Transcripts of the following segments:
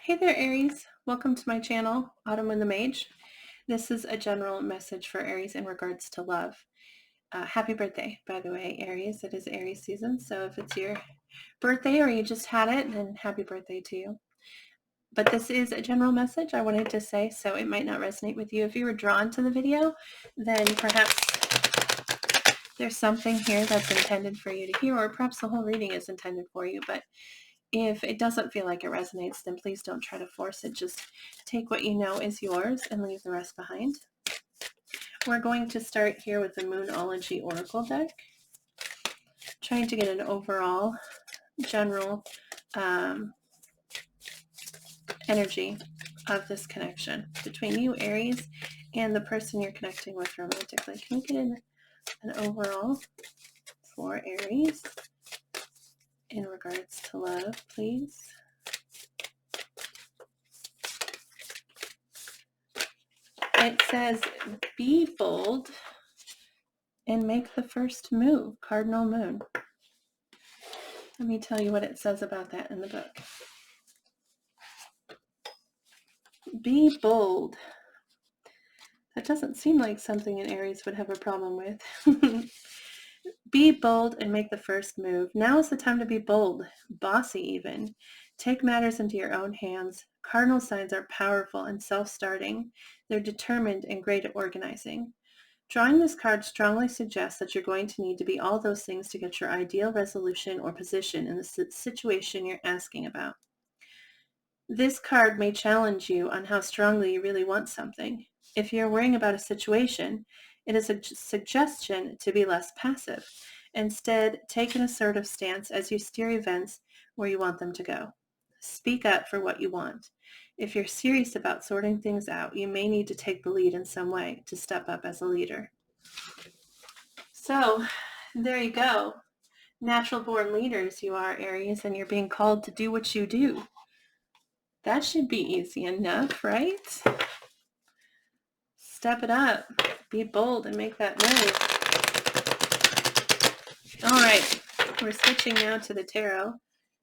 Hey there, Aries. Welcome to my channel, Autumn and the Mage. This is a general message for Aries in regards to love. Happy birthday, by the way, Aries. It is Aries season, so if it's your birthday or you just had it, then happy birthday to you. But this is a general message I wanted to say, so it might not resonate with you. If you were drawn to the video, then perhaps there's something here that's intended for you to hear, or perhaps the whole reading is intended for you, but if it doesn't feel like it resonates, then please don't try to force it. Just take what you know is yours and leave the rest behind. We're going to start here with the Moonology Oracle deck, trying to get an overall general energy of this connection between you, Aries, and the person you're connecting with romantically. Can we get an overall for Aries in regards to love, please? It says, be bold and make the first move, Cardinal Moon. Let me tell you what it says about that in the book. Be bold. That doesn't seem like something an Aries would have a problem with. Be bold and make the first move. Now is the time to be bold, bossy even. Take matters into your own hands. Cardinal signs are powerful and self-starting. They're determined and great at organizing. Drawing this card strongly suggests that you're going to need to be all those things to get your ideal resolution or position in the situation you're asking about. This card may challenge you on how strongly you really want something. If you're worrying about a situation, it is a suggestion to be less passive. Instead, take an assertive stance as you steer events where you want them to go. Speak up for what you want. If you're serious about sorting things out, you may need to take the lead in some way to step up as a leader. So, there you go. Natural born leaders you are, Aries, and you're being called to do what you do. That should be easy enough, right? Step it up. Be bold and make that move. All right, we're switching now to the tarot.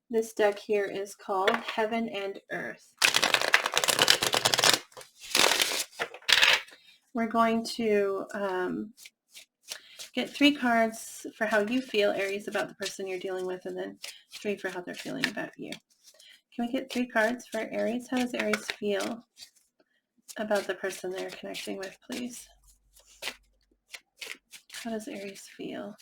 This deck here is called Heaven and Earth. We're going to get 3 cards for how you feel, Aries, about the person you're dealing with, and then 3 for how they're feeling about you. Can we get 3 cards for Aries? How does Aries feel about the person they're connecting with, please? How does Aries feel?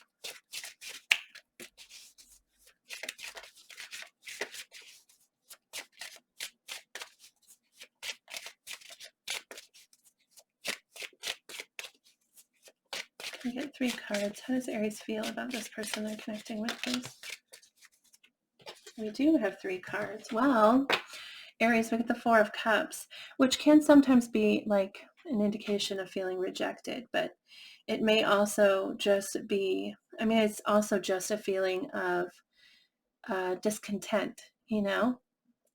Can we get 3 cards? How does Aries feel about this person they're connecting with, please? We do have 3 cards. Well, Aries, we get the 4 of Cups, which can sometimes be like an indication of feeling rejected, but it may also just be, it's also just a feeling of discontent, you know?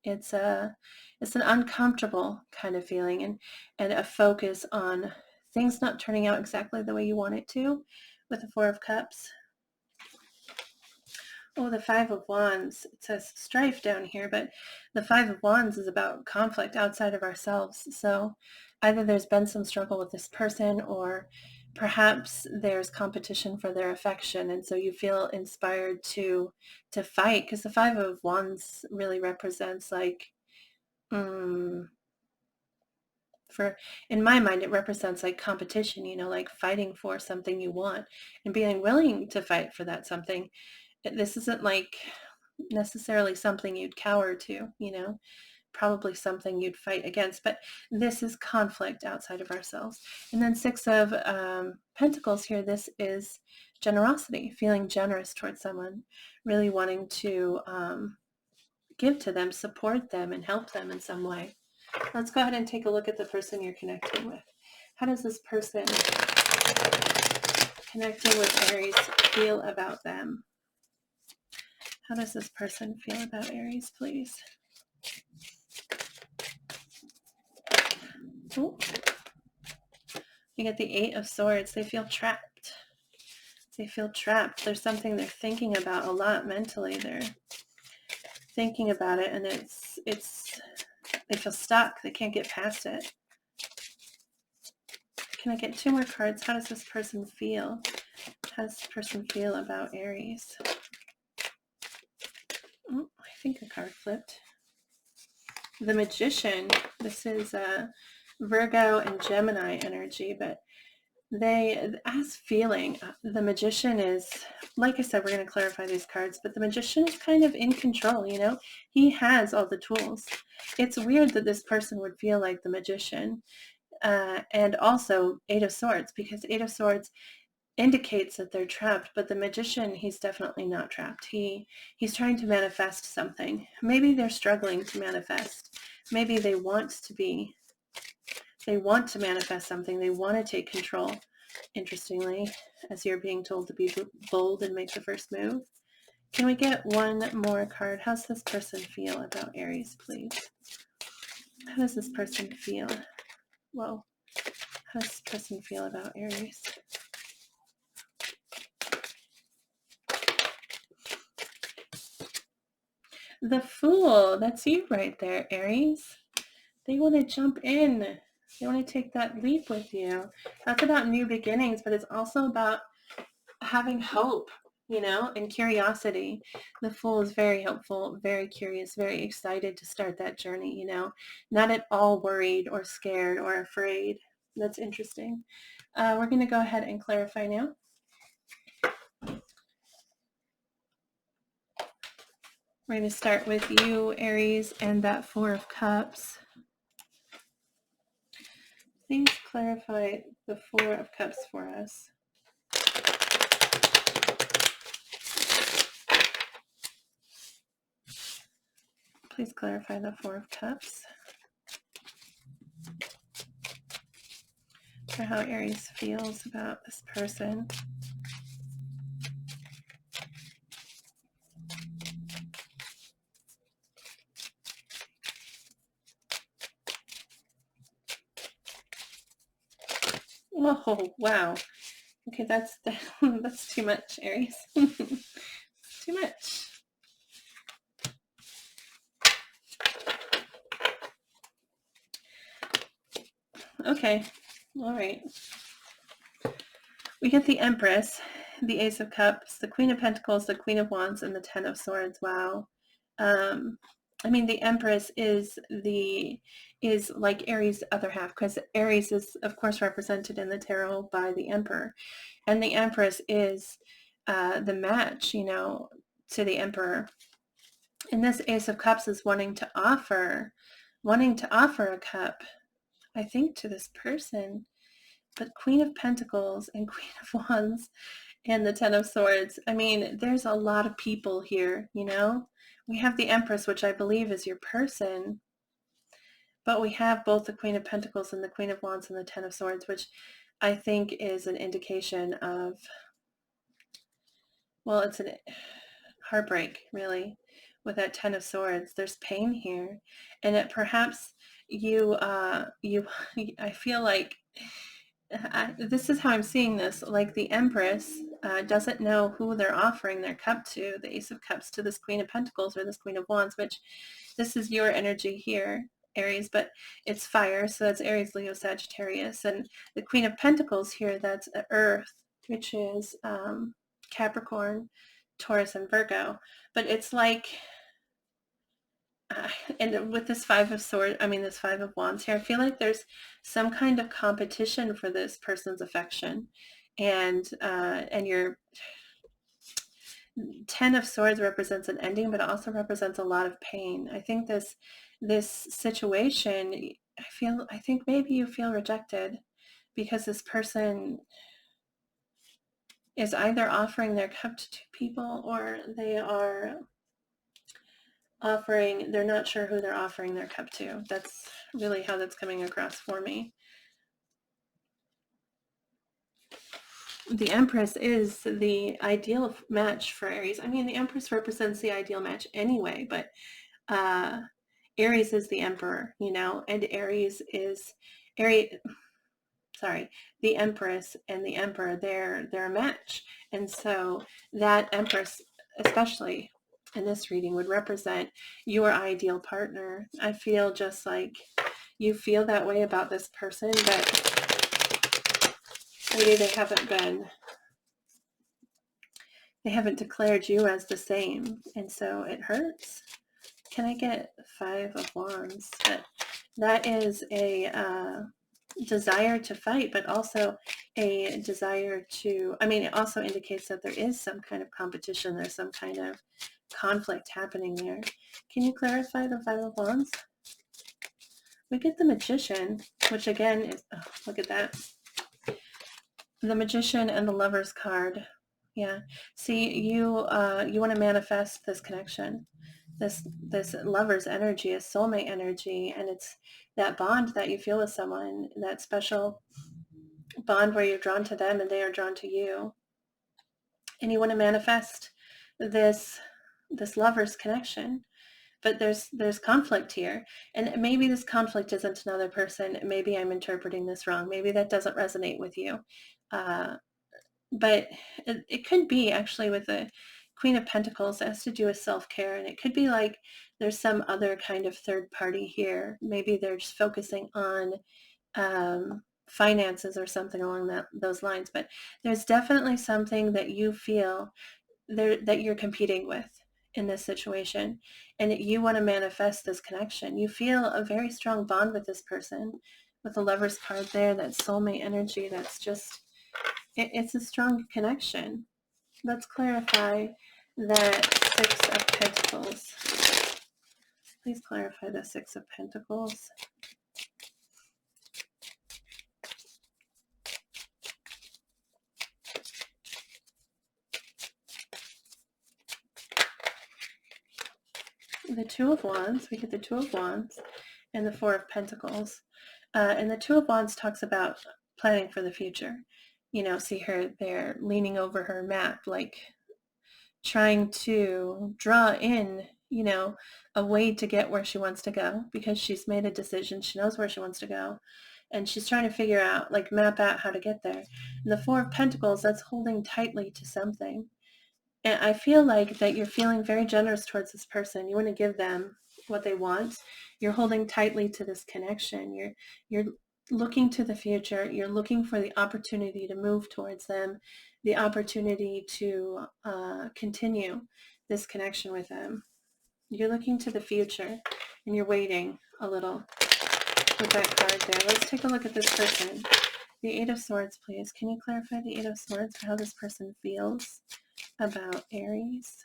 It's an uncomfortable kind of feeling and a focus on things not turning out exactly the way you want it to with the 4 of Cups. Oh, the 5 of Wands. It says strife down here, but the 5 of Wands is about conflict outside of ourselves. So either there's been some struggle with this person, or perhaps there's competition for their affection, and so you feel inspired to fight, because the 5 of Wands really represents like, in my mind, it represents like competition, like fighting for something you want and being willing to fight for that something. This isn't like necessarily something you'd cower to, probably something you'd fight against, but this is conflict outside of ourselves. And then 6 of Pentacles here, this is generosity, feeling generous towards someone, really wanting to give to them, support them, and help them in some way. Let's go ahead and take a look at the person you're connecting with. How does this person connecting with Aries feel about them? How does this person feel about Aries, please? Ooh. You get the 8 of Swords. They feel trapped. They feel trapped. There's something they're thinking about a lot mentally. They're thinking about it, and it's They feel stuck. They can't get past it. Can I get 2 more cards? How does this person feel? How does this person feel about Aries? Oh, I think a card flipped. The Magician. This is Virgo and Gemini energy, but as feeling, the Magician is, like I said, we're going to clarify these cards, but the Magician is kind of in control, you know? He has all the tools. It's weird that this person would feel like the Magician. And also 8 of Swords, because 8 of Swords indicates that they're trapped, but the Magician, he's definitely not trapped. He's trying to manifest something. Maybe they're struggling to manifest. Maybe they want to manifest something. They want to take control. Interestingly, as you're being told to be bold and make the first move. Can we get 1 more card? How's this person feel about Aries, please? How does this person feel? Whoa. How does this person feel about Aries? The Fool, that's you right there, Aries. They want to jump in. They want to take that leap with you. That's about new beginnings, but it's also about having hope, you know, and curiosity. The Fool is very hopeful, very curious, very excited to start that journey, you know, not at all worried or scared or afraid. That's interesting. We're going to go ahead and clarify now. We're going to start with you, Aries, and that 4 of Cups. Please clarify the 4 of Cups for us. Please clarify the 4 of Cups for how Aries feels about this person. Oh, wow. Okay, that's too much, Aries. Too much. Okay, all right. We get the Empress, the Ace of Cups, the Queen of Pentacles, the Queen of Wands, and the 10 of Swords. Wow. I mean, the Empress is like Aries' other half, because Aries is, of course, represented in the tarot by the Emperor. And the Empress is the match, you know, to the Emperor. And this Ace of Cups is wanting to offer a cup, I think, to this person. But Queen of Pentacles and Queen of Wands and the 10 of Swords, I mean, there's a lot of people here, you know? We have the Empress, which I believe is your person, but we have both the Queen of Pentacles and the Queen of Wands and the 10 of Swords, which I think is an indication of, well, it's a heartbreak, really, with that 10 of Swords. There's pain here, and it perhaps I feel like, this is how I'm seeing this, like the Empress doesn't know who they're offering their cup to, the Ace of Cups to this Queen of Pentacles or this Queen of Wands, which this is your energy here, Aries, but it's fire, so that's Aries, Leo, Sagittarius. And the Queen of Pentacles here, that's Earth, which is Capricorn, Taurus, and Virgo. But it's like, and with this 5 of Swords, I mean this 5 of Wands here, I feel like there's some kind of competition for this person's affection, and your 10 of Swords represents an ending, but it also represents a lot of pain. I think this situation, I think maybe you feel rejected because this person is either offering their cup to 2 people, or they are they're not sure who they're offering their cup to. That's really how that's coming across for me. The Empress is the ideal match for Aries. I mean, the Empress represents the ideal match anyway, but Aries is the Emperor, you know, and the Empress and the Emperor, they're a match. And so that Empress especially in this reading would represent your ideal partner. I feel just like you feel that way about this person, but maybe they haven't declared you as the same, and so it hurts. Can I get 5 of Wands? That is a desire to fight, but also a desire to, it also indicates that there is some kind of competition. There's some kind of conflict happening there. Can you clarify the 5 of Wands? We get the Magician, which again is, look at that. The Magician and the Lover's card. Yeah. See, you want to manifest this connection. This lover's energy is soulmate energy, and it's that bond that you feel with someone, that special bond where you're drawn to them and they are drawn to you. And you want to manifest this lover's connection. But there's conflict here. And maybe this conflict isn't another person. Maybe I'm interpreting this wrong. Maybe that doesn't resonate with you. But it could be actually with the Queen of Pentacles. It has to do with self-care. And it could be like there's some other kind of third party here. Maybe they're just focusing on finances or something along those lines. But there's definitely something that you feel that you're competing with in this situation, and you want to manifest this connection. You feel a very strong bond with this person, with the Lover's card there, that soulmate energy. That's just, it's a strong connection. Let's clarify that 6 of Pentacles. Please clarify the 6 of Pentacles. The 2 of Wands, we get the 2 of Wands and the 4 of Pentacles. And the 2 of Wands talks about planning for the future. See her there leaning over her map, like trying to draw in, a way to get where she wants to go, because she's made a decision. She knows where she wants to go. And she's trying to figure out, like map out how to get there. And the 4 of Pentacles, that's holding tightly to something. And I feel like that you're feeling very generous towards this person. You want to give them what they want. You're holding tightly to this connection. You're looking to the future. You're looking for the opportunity to move towards them, the opportunity to continue this connection with them. You're looking to the future, and you're waiting a little with that card there. Let's take a look at this person. The 8 of Swords, please. Can you clarify the 8 of Swords for how this person feels about Aries?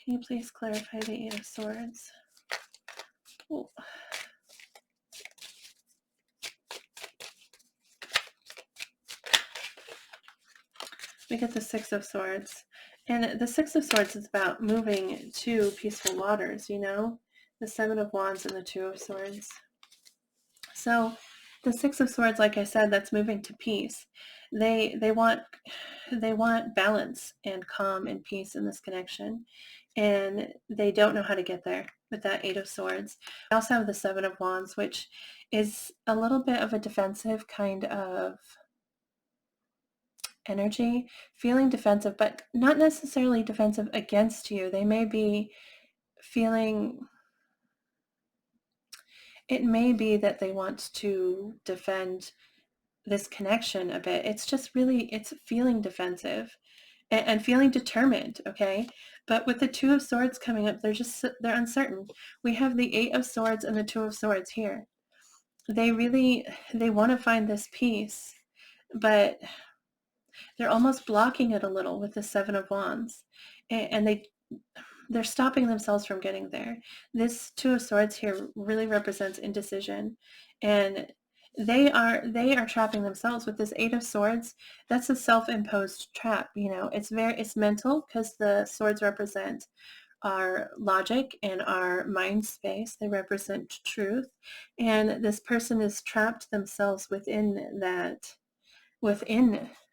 Can you please clarify the 8 of Swords? Ooh. We get the 6 of Swords. And the 6 of Swords is about moving to peaceful waters, The 7 of Wands and the 2 of Swords. So the 6 of Swords, like I said, that's moving to peace. They want balance and calm and peace in this connection. And they don't know how to get there with that 8 of Swords. I also have the 7 of Wands, which is a little bit of a defensive kind of energy, feeling defensive, but not necessarily defensive against you. They may be feeling, it may be that they want to defend this connection a bit. It's just really, it's feeling defensive and feeling determined, okay? But with the 2 of Swords coming up, they're uncertain. We have the 8 of Swords and the 2 of Swords here. They want to find this peace, but they're almost blocking it a little with the 7 of Wands. And they're stopping themselves from getting there. This 2 of Swords here really represents indecision. And they are trapping themselves with this 8 of Swords. That's a self-imposed trap. It's mental, because the swords represent our logic and our mind space. They represent truth. And this person is trapped themselves within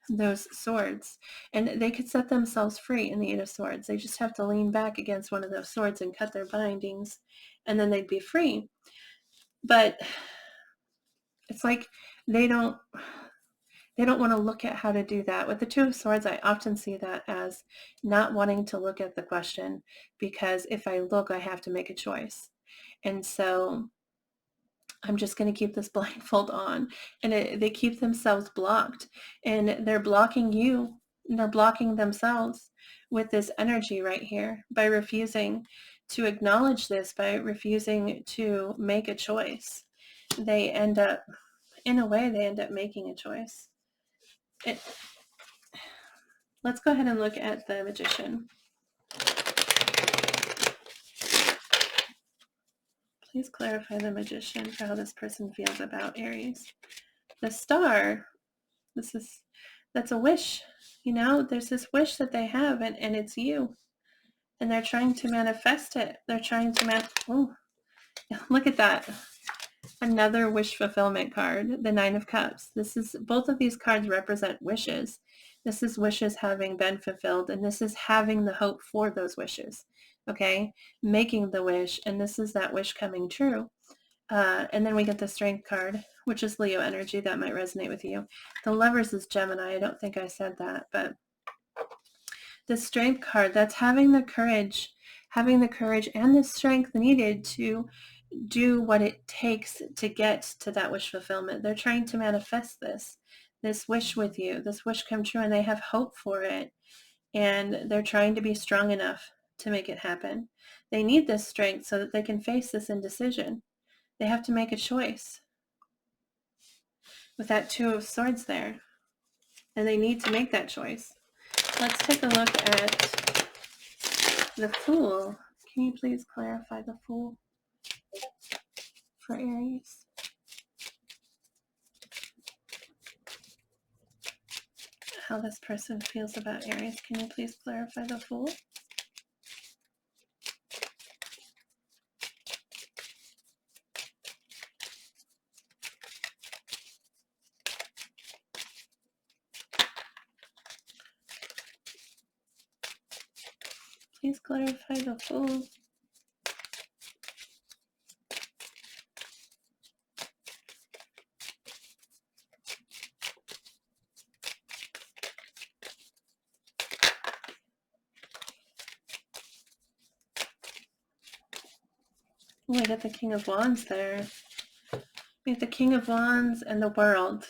those swords, and they could set themselves free in the 8 of Swords. They just have to lean back against one of those swords and cut their bindings, and then they'd be free. But It's like they don't want to look at how to do that. With the Two of Swords, I often see that as not wanting to look at the question, because if I look, I have to make a choice. And so I'm just going to keep this blindfold on. And they keep themselves blocked. And they're blocking you. And they're blocking themselves with this energy right here by refusing to acknowledge this, by refusing to make a choice. They end up, in a way, they end up making a choice. Let's go ahead and look at the Magician. Please clarify the Magician for how this person feels about Aries. The Star, that's a wish. You know, there's this wish that they have, and it's you. And they're trying to manifest it. They're trying to look at that. Another wish fulfillment card, the Nine of Cups. Both of these cards represent wishes. This is wishes having been fulfilled, and this is having the hope for those wishes. Okay, making the wish, and this is that wish coming true. And then we get the Strength card, which is Leo energy. That might resonate with you. The Lovers is Gemini. I don't think I said that, but the Strength card, that's having the courage and the strength needed to do what it takes to get to that wish fulfillment. They're trying to manifest this wish with you, this wish come true, and they have hope for it. And they're trying to be strong enough to make it happen. They need this strength so that they can face this indecision. They have to make a choice with that Two of Swords there. And they need to make that choice. Let's take a look at the Fool. Can you please clarify the Fool for Aries? How this person feels about Aries. Can you please clarify the Fool? Please clarify the Fool. Oh, I got the King of Wands there. We have the King of Wands and the World.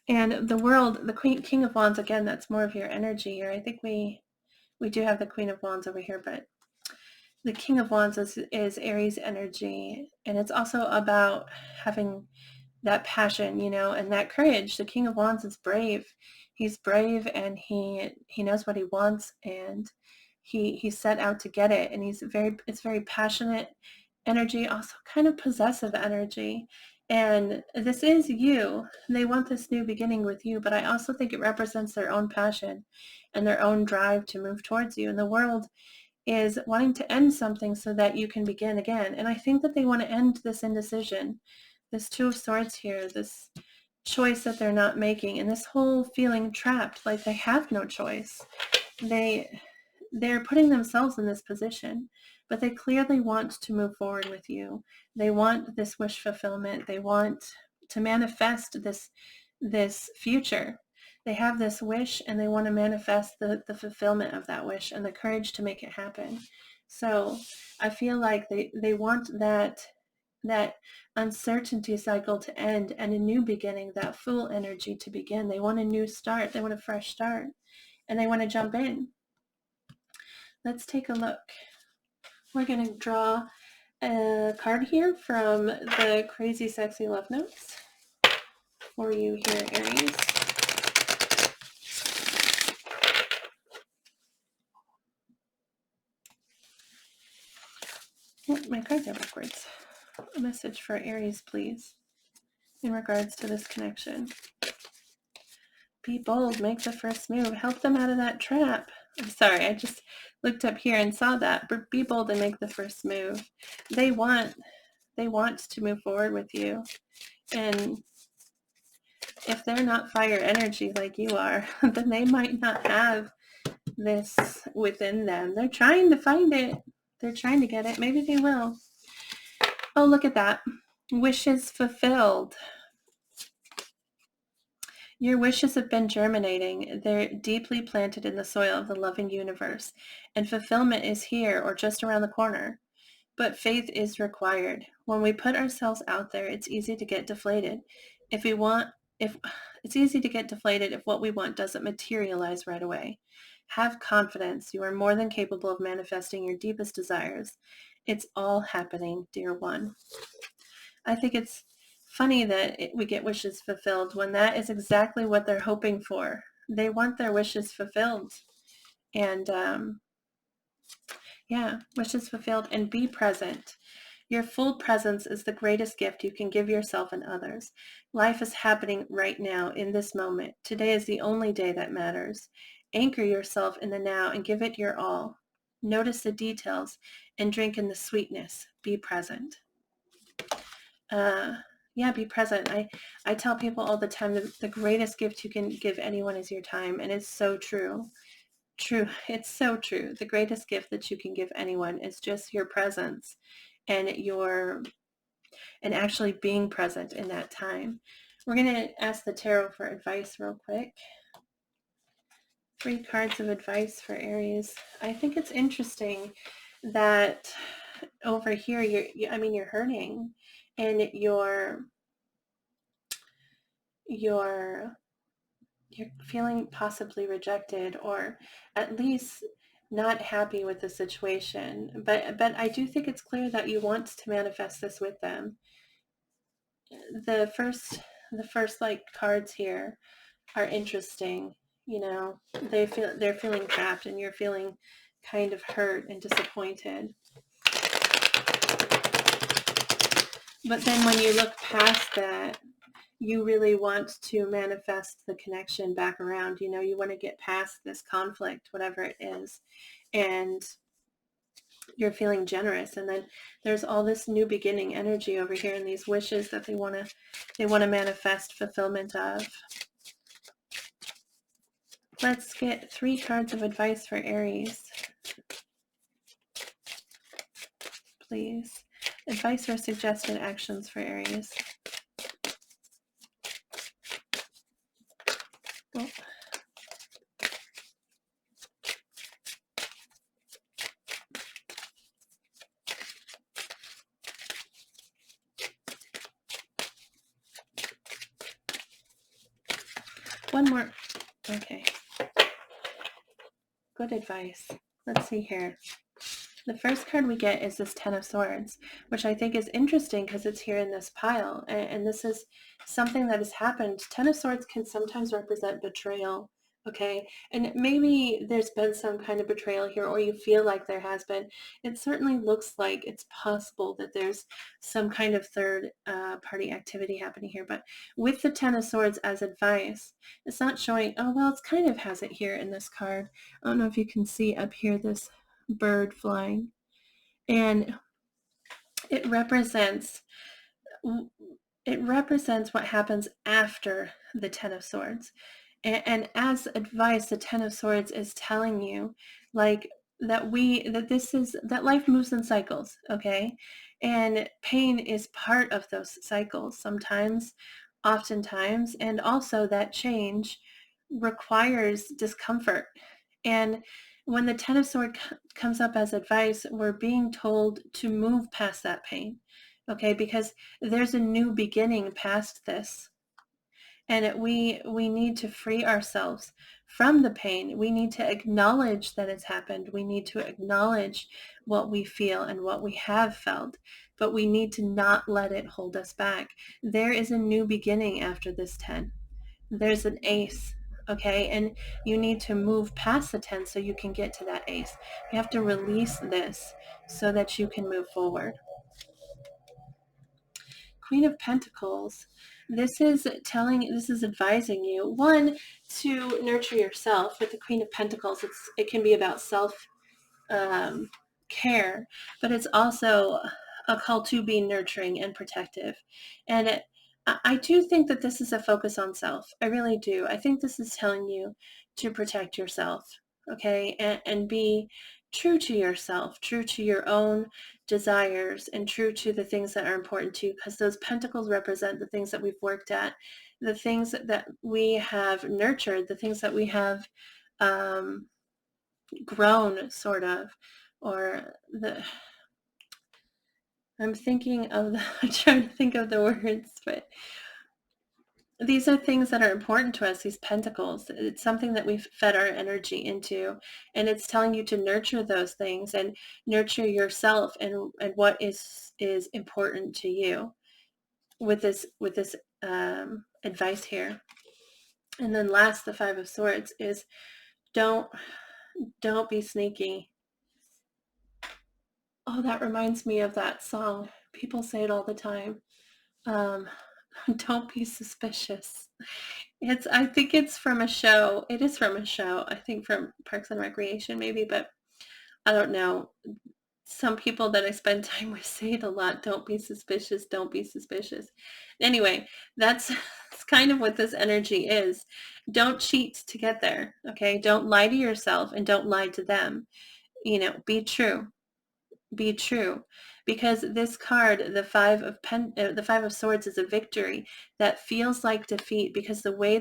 And the World, the King of Wands, again, that's more of your energy here. I think we do have the Queen of Wands over here, but the King of Wands is Aries energy. And it's also about having that passion, you know, and that courage. The King of Wands is brave. He's brave, and he knows what he wants, and he set out to get it. And it's very passionate energy, also kind of possessive energy. And this is you. They want this new beginning with you, but I also think it represents their own passion and their own drive to move towards you. And the World is wanting to end something so that you can begin again. And I think that they want to end this indecision, this Two of Swords here, this choice that they're not making, and this whole feeling trapped, like they have no choice. They're putting themselves in this position, but they clearly want to move forward with you. They want this wish fulfillment. They want to manifest this future. They have this wish, and they want to manifest the fulfillment of that wish and the courage to make it happen. So I feel like they want that uncertainty cycle to end and a new beginning, that Fool energy to begin. They want a new start. They want a fresh start, and they want to jump in. Let's take a look. We're going to draw a card here from the Crazy Sexy Love Notes for you here, Aries. Oh, my cards are backwards. A message for Aries, please, in regards to this connection. Be bold, make the first move, help them out of that trap. I'm sorry, I just looked up here and saw that. But be bold and make the first move. They want to move forward with you. And if they're not fire energy like you are, then they might not have this within them. They're trying to find it. They're trying to get it. Maybe they will. Oh, look at that. Wishes fulfilled. Your wishes have been germinating. They're deeply planted in the soil of the loving universe, and fulfillment is here or just around the corner. But faith is required. When we put ourselves out there, it's easy to get deflated. If it's easy to get deflated if what we want doesn't materialize right away. Have confidence. You are more than capable of manifesting your deepest desires. It's all happening, dear one. I think it's funny that we get wishes fulfilled when that is exactly what they're hoping for. They want their wishes fulfilled. And yeah, wishes fulfilled, and be present. Your full presence is the greatest gift you can give yourself and others. Life is happening right now in this moment. Today is the only day that matters. Anchor yourself in the now and give it your all. Notice the details and drink in the sweetness. Be present. Yeah, be present. I tell people all the time that the greatest gift you can give anyone is your time, and it's so true. True. It's so true. The greatest gift that you can give anyone is just your presence and actually being present in that time. We're going to ask the tarot for advice real quick. 3 cards of advice for Aries. I think it's interesting that over here you're hurting, and you're feeling possibly rejected, or at least not happy with the situation. But I do think it's clear that you want to manifest this with them. The first like cards here are interesting. You know, they're feeling trapped, and you're feeling kind of hurt and disappointed. But then when you look past that, you really want to manifest the connection back around. You know, you want to get past this conflict, whatever it is, and you're feeling generous. And then there's all this new beginning energy over here, and these wishes that they want to manifest fulfillment of. Let's get 3 cards of advice for Aries, please. Advice or suggested actions for Aries. Oh. One more. Okay. Good advice. Let's see here. The first card we get is this Ten of Swords, which I think is interesting because it's here in this pile. And this is something that has happened. Ten of Swords can sometimes represent betrayal. Okay. And maybe there's been some kind of betrayal here, or you feel like there has been. It certainly looks like it's possible that there's some kind of third party activity happening here. But with the Ten of Swords as advice, it's not showing, oh, well, it's kind of has it here in this card. I don't know if you can see up here this bird flying, and it represents what happens after the Ten of Swords. And as advice, the Ten of Swords is telling you like that life moves in cycles, okay? And pain is part of those cycles sometimes, oftentimes, and also that change requires discomfort. And when the Ten of Swords comes up as advice, we're being told to move past that pain, okay? Because there's a new beginning past this. And we need to free ourselves from the pain. We need to acknowledge that it's happened. We need to acknowledge what we feel and what we have felt, but we need to not let it hold us back. There is a new beginning after this 10. There's an ace, okay? And you need to move past the 10 so you can get to that ace. You have to release this so that you can move forward. Queen of Pentacles. This is advising you, one, to nurture yourself. With the Queen of Pentacles, it can be about self care, but it's also a call to be nurturing and protective. And I do think that this is a focus on self. I really do. I think this is telling you to protect yourself, okay, and be true to yourself, true to your own desires, and true to the things that are important to you, because those pentacles represent the things that we've worked at, the things that we have nurtured, the things that we have grown, sort of, or I'm thinking of I'm trying to think of the words, but these are things that are important to us, these pentacles. It's something that we've fed our energy into, and it's telling you to nurture those things and nurture yourself and what is important to you with this advice here. And then last, the Five of Swords is don't be sneaky. Oh, that reminds me of that song. People say it all the time. Don't be suspicious. I think it's from a show. It is from a show. I think from Parks and Recreation maybe, but I don't know. Some people that I spend time with say it a lot. Don't be suspicious. Don't be suspicious. Anyway, that's kind of what this energy is. Don't cheat to get there. Okay. Don't lie to yourself and don't lie to them. Be true. Be true, because this card, the Five of Swords, is a victory that feels like defeat, because the way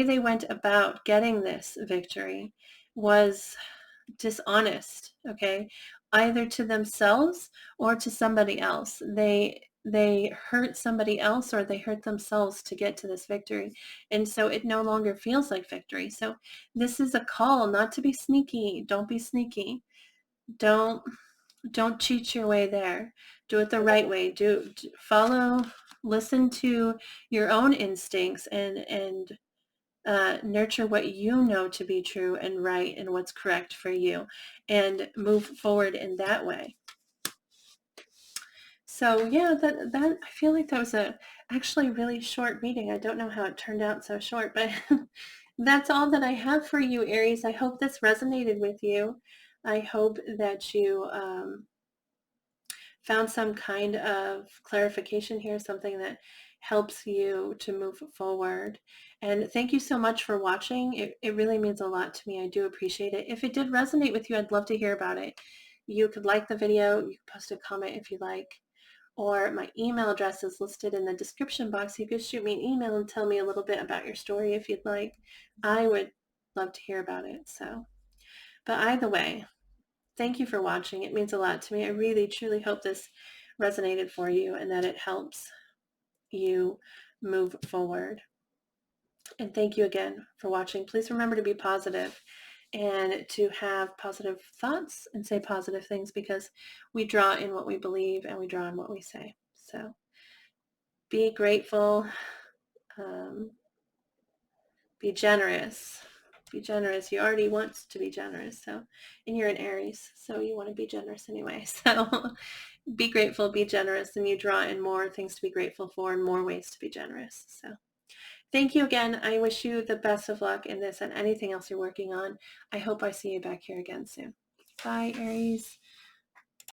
they went about getting this victory was dishonest. Okay, either to themselves or to somebody else. They hurt somebody else or they hurt themselves to get to this victory, and so it no longer feels like victory. So this is a call not to be sneaky. Don't be sneaky. Don't cheat your way there. Do it the right way. Follow, listen to your own instincts and nurture what you know to be true and right and what's correct for you, and move forward in that way. So yeah, that I feel like that was actually really short reading. I don't know how it turned out so short, but that's all that I have for you, Aries. I hope this resonated with you. I hope that you found some kind of clarification here, something that helps you to move forward. And thank you so much for watching. It really means a lot to me. I do appreciate it. If it did resonate with you, I'd love to hear about it. You could like the video, you could post a comment if you like, or my email address is listed in the description box. You could shoot me an email and tell me a little bit about your story if you'd like. I would love to hear about it. But either way, thank you for watching. It means a lot to me. I really, truly hope this resonated for you and that it helps you move forward. And thank you again for watching. Please remember to be positive and to have positive thoughts and say positive things, because we draw in what we believe and we draw in what we say. So be grateful. Be generous. Be generous. You already want to be generous. And you're an Aries, so you want to be generous anyway. So be grateful, be generous, and you draw in more things to be grateful for and more ways to be generous. So thank you again. I wish you the best of luck in this and anything else you're working on. I hope I see you back here again soon. Bye, Aries.